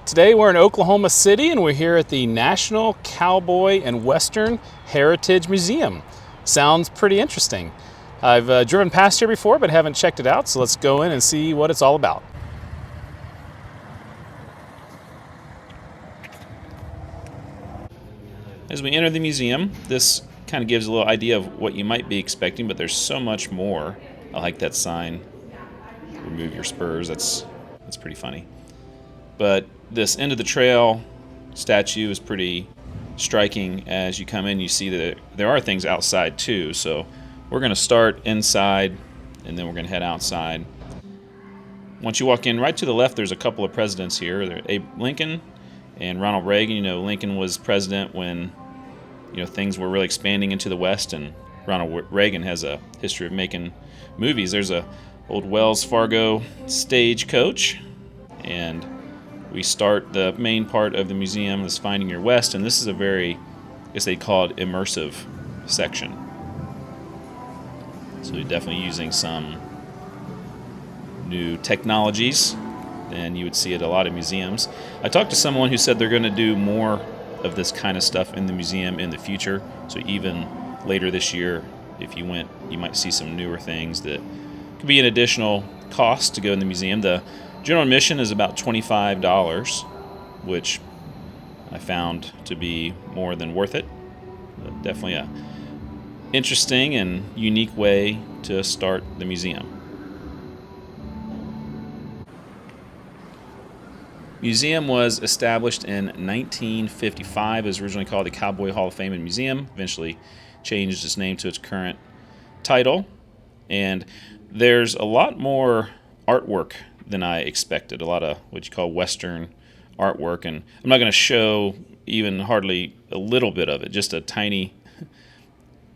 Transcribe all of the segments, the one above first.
Today we're in Oklahoma City and we're here at the National Cowboy and Western Heritage Museum. Sounds pretty interesting. I've driven past here before but haven't checked it out, so let's go in and see what it's all about. As we enter the museum, this kind of gives a little idea of what you might be expecting, but there's so much more. I like that sign, remove your spurs, that's pretty funny. But this end of the trail statue is pretty striking. As you come in, you see that there are things outside too. So we're going to start inside and then we're going to head outside. Once you walk in, right to the left, there's a couple of presidents here. There's Abe Lincoln and Ronald Reagan. You know, Lincoln was president when, things were really expanding into the West, and Ronald Reagan has a history of making movies. There's a old Wells Fargo stagecoach, and we start the main part of the museum, is Finding Your West, and this is a very, I guess they call it immersive section. So you're definitely using some new technologies than you would see at a lot of museums. I talked to someone who said they're going to do more of this kind of stuff in the museum in the future. So even later this year, if you went, you might see some newer things that could be an additional cost to go in the museum. The general admission is about $25, which I found to be more than worth it. But definitely a interesting and unique way to start the museum. Museum was established in 1955. It was originally called the Cowboy Hall of Fame and Museum, eventually changed its name to its current title. And there's a lot more artwork than I expected, a lot of what you call Western artwork, and I'm not going to show even hardly a little bit of it, just a tiny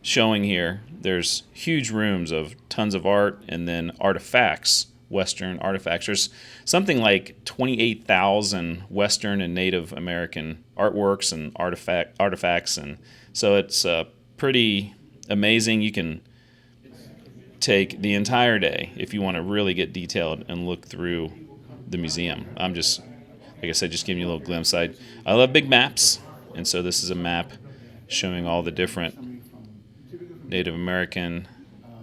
showing here. There's huge rooms of tons of art and then artifacts, Western artifacts. There's something like 28,000 Western and Native American artworks and artifacts, and so it's pretty amazing. You can take the entire day if you want to really get detailed and look through the museum. I'm just, like I said, just giving you a little glimpse. I love big maps, and so this is a map showing all the different Native American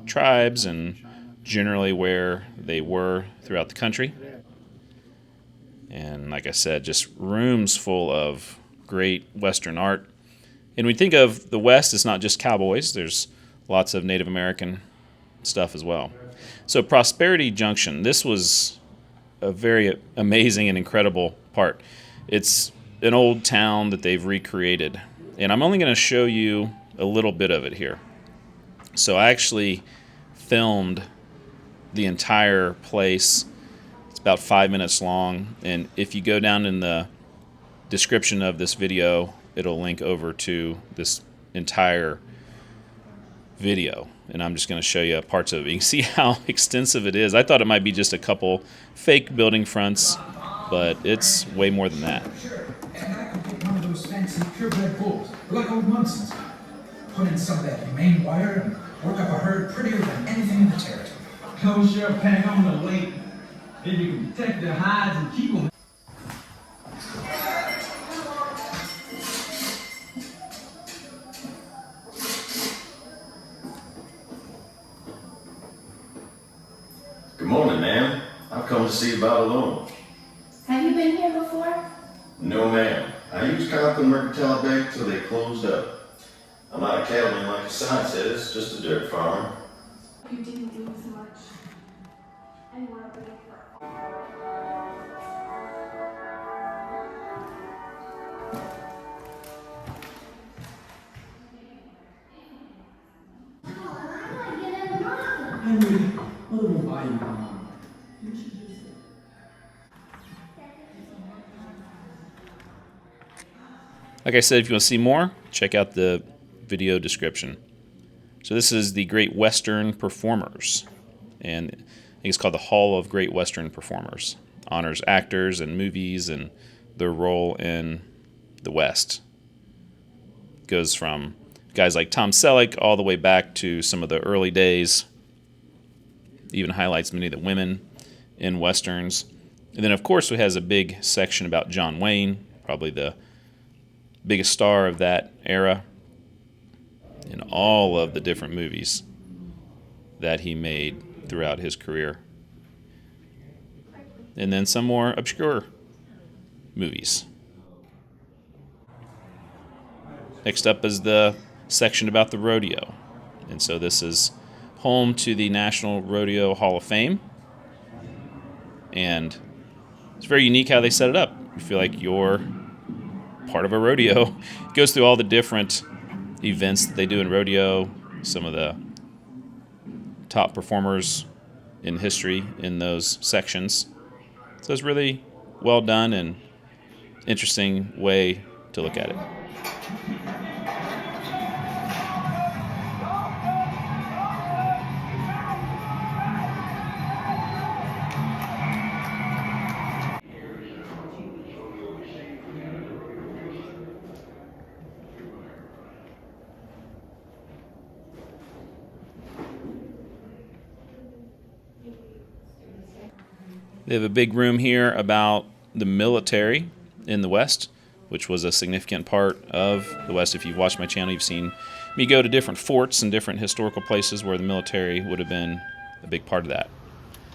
tribes and generally where they were throughout the country. And like I said, just rooms full of great Western art. And we think of the West, it's not just cowboys. There's lots of Native American stuff as well. So Prosperity Junction, this was a very amazing and incredible part. It's an old town that they've recreated, and I'm only going to show you a little bit of it here. So I actually filmed the entire place. It's about 5 minutes long, and if you go down in the description of this video, it'll link over to this entire video, and I'm just going to show you parts of it. You can see how extensive it is. I thought it might be just a couple fake building fronts, but it's way more than that. And I could get one of those fancy purebred bulls, like old Munson's. Put in some of that humane wire and work up a herd prettier than anything in the territory. Cold sheriff pack on the weight, then you can protect their hides and keep them. Good morning, ma'am. I've come to see about a loan. Have you been here before? No, ma'am. I used Compton Mercantile Bank till they closed up. I'm not a cattleman like the sign says, just a dirt farmer. You didn't do as much. And we're ready for. Henry, what do we buy you, Mom? Like I said, if you want to see more, check out the video description. So this is the Great Western Performers, and I think it's called the Hall of Great Western Performers. Honors actors and movies and their role in the West. Goes from guys like Tom Selleck all the way back to some of the early days. Even highlights many of the women in Westerns. And then, of course, it has a big section about John Wayne, probably the biggest star of that era, and all of the different movies that he made throughout his career. And then some more obscure movies. Next up is the section about the rodeo. And so this is home to the National Rodeo Hall of Fame. And it's very unique how they set it up. You feel like you're part of a rodeo. It goes through all the different events that they do in rodeo, some of the top performers in history in those sections. So it's really well done and interesting way to look at it. They have a big room here about the military in the West, which was a significant part of the West. If you've watched my channel, you've seen me go to different forts and different historical places where the military would have been a big part of that.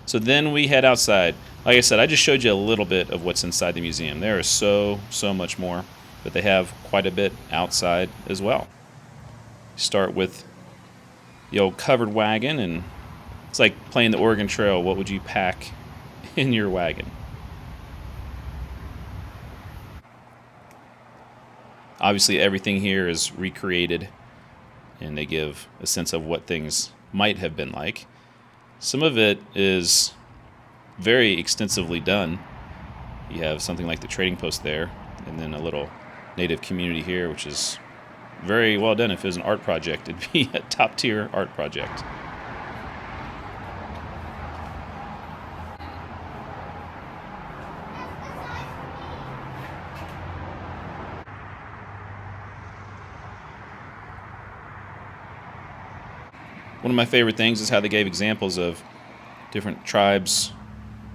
So then we head outside. Like I said, I just showed you a little bit of what's inside the museum. There is so much more, but they have quite a bit outside as well. Start with the old covered wagon, and it's like playing the Oregon Trail. What would you pack in your wagon? Obviously, everything here is recreated, and they give a sense of what things might have been like. Some of it is very extensively done. You have something like the trading post there, and then a little native community here, which is very well done. If it was an art project, it'd be a top-tier art project. One of my favorite things is how they gave examples of different tribes'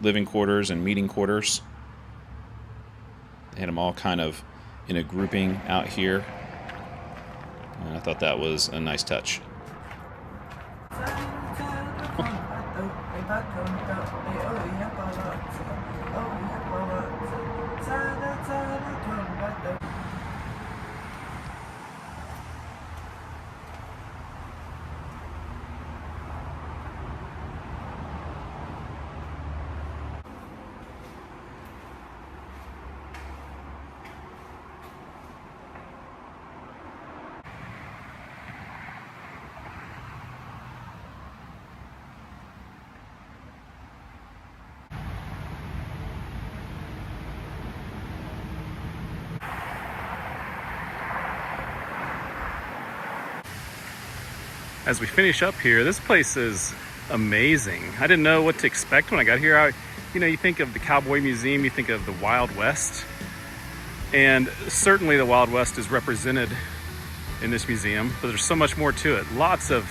living quarters and meeting quarters. They had them all kind of in a grouping out here, and I thought that was a nice touch. As we finish up here, this place is amazing. I didn't know what to expect when I got here. You think of the Cowboy Museum, you think of the Wild West, and certainly the Wild West is represented in this museum, but there's so much more to it. Lots of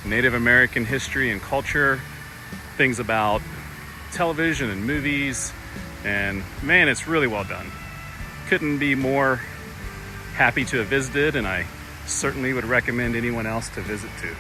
Native American history and culture, things about television and movies, and man, it's really well done. Couldn't be more happy to have visited, and I certainly would recommend anyone else to visit too.